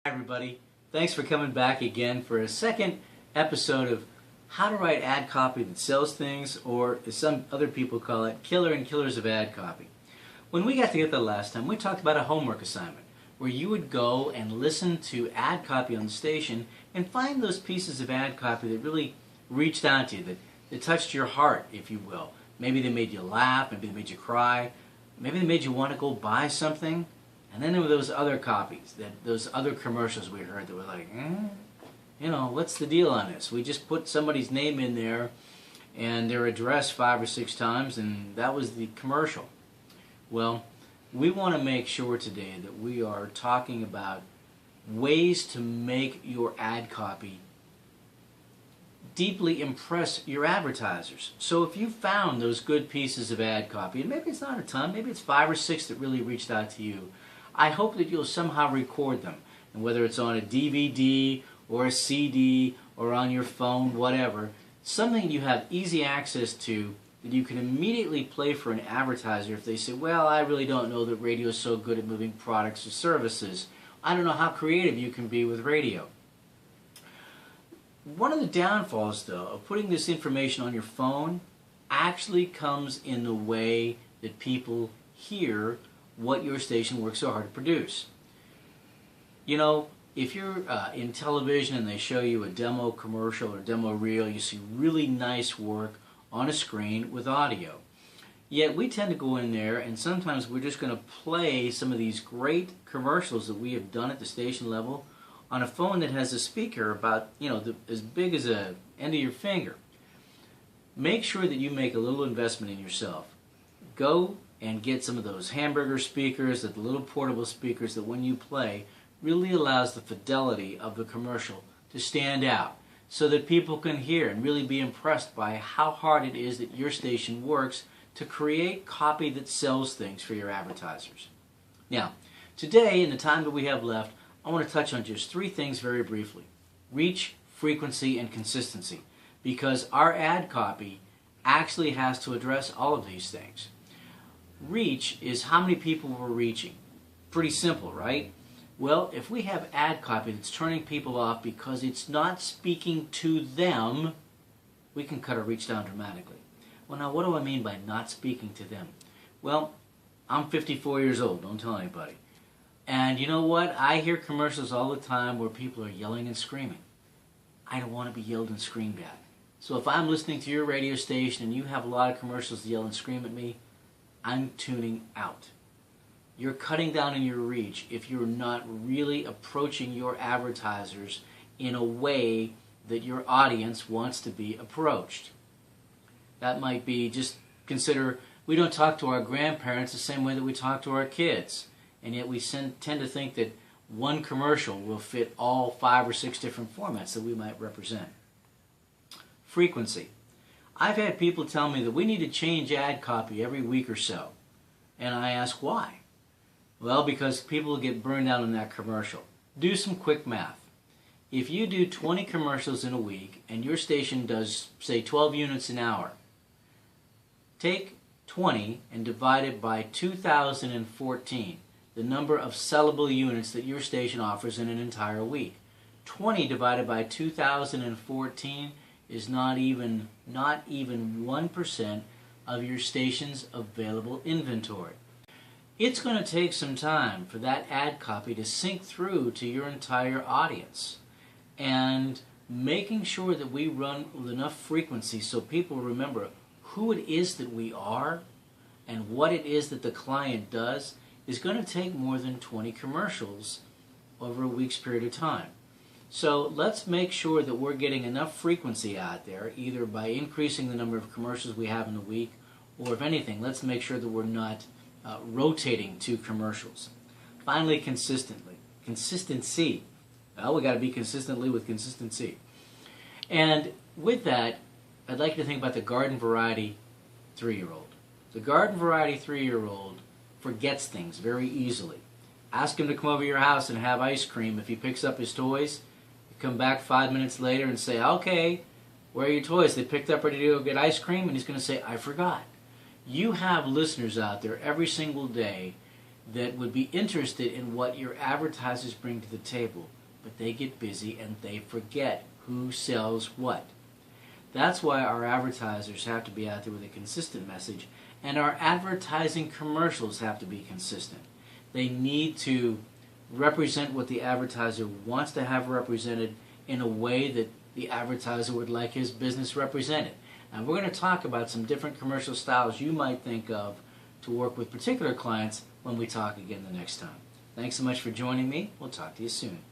Hi everybody, thanks for coming back again for a second episode of how to write ad copy that sells things, or as some other people call it, killer and killers of ad copy. When we got together last time, we talked about a homework assignment where you would go and listen to ad copy on the station and find those pieces of ad copy that really reached out to you, that touched your heart, if you will. Maybe they made you laugh, maybe they made you cry, maybe they made you want to go buy something. And then there were those other copies, those other commercials we heard that were like, what's the deal on this? We just put somebody's name in there and their address 5 or 6 times, and that was the commercial. Well, we want to make sure today that we are talking about ways to make your ad copy deeply impress your advertisers. So if you found those good pieces of ad copy, and maybe it's not a ton, maybe it's 5 or 6 that really reached out to you, I hope that you'll somehow record them, and whether it's on a DVD or a CD or on your phone, whatever, something you have easy access to that you can immediately play for an advertiser if they say, well, I really don't know that radio is so good at moving products or services. I don't know how creative you can be with radio. One of the downfalls, though, of putting this information on your phone actually comes in the way that people hear what your station works so hard to produce. You know, if you're in television and they show you a demo commercial or demo reel, you see really nice work on a screen with audio. Yet we tend to go in there and sometimes we're just going to play some of these great commercials that we have done at the station level on a phone that has a speaker about, as big as the end of your finger. Make sure that you make a little investment in yourself. Go and get some of those hamburger speakers, the little portable speakers that when you play really allows the fidelity of the commercial to stand out so that people can hear and really be impressed by how hard it is that your station works to create copy that sells things for your advertisers. Now, today, in the time that we have left, I want to touch on just 3 things very briefly. Reach, frequency, and consistency, because our ad copy actually has to address all of these things. Reach is how many people we're reaching. Pretty simple, right? Well, if we have ad copy that's turning people off because it's not speaking to them, we can cut our reach down dramatically. Well, now what do I mean by not speaking to them? Well, I'm 54 years old, don't tell anybody. And you know what? I hear commercials all the time where people are yelling and screaming. I don't want to be yelled and screamed at. So if I'm listening to your radio station and you have a lot of commercials that yell and scream at me, I'm tuning out. You're cutting down on your reach if you're not really approaching your advertisers in a way that your audience wants to be approached. That might be, just consider, we don't talk to our grandparents the same way that we talk to our kids. And yet we tend to think that one commercial will fit all 5 or 6 different formats that we might represent. Frequency. I've had people tell me that we need to change ad copy every week or so. And I ask why? Well, because people get burned out on that commercial. Do some quick math. If you do 20 commercials in a week and your station does, say, 12 units an hour, take 20 and divide it by 2014, the number of sellable units that your station offers in an entire week. 20 divided by 2014 is not even 1% of your station's available inventory. It's going to take some time for that ad copy to sink through to your entire audience. And making sure that we run with enough frequency so people remember who it is that we are and what it is that the client does is going to take more than 20 commercials over a week's period of time. So let's make sure that we're getting enough frequency out there, either by increasing the number of commercials we have in the week, or if anything, let's make sure that we're not rotating 2 commercials. Finally, consistency. Well, we got to be consistently with consistency. And with that, I'd like you to think about the garden variety 3-year-old. The garden variety 3-year-old forgets things very easily. Ask him to come over to your house and have ice cream. If he picks up his toys, come back 5 minutes later and say, okay, where are your toys? They picked up, ready to go get ice cream? And he's going to say, I forgot. You have listeners out there every single day that would be interested in what your advertisers bring to the table, but they get busy and they forget who sells what. That's why our advertisers have to be out there with a consistent message, and our advertising commercials have to be consistent. They need to represent what the advertiser wants to have represented in a way that the advertiser would like his business represented. And we're going to talk about some different commercial styles you might think of to work with particular clients when we talk again the next time. Thanks so much for joining me. We'll talk to you soon.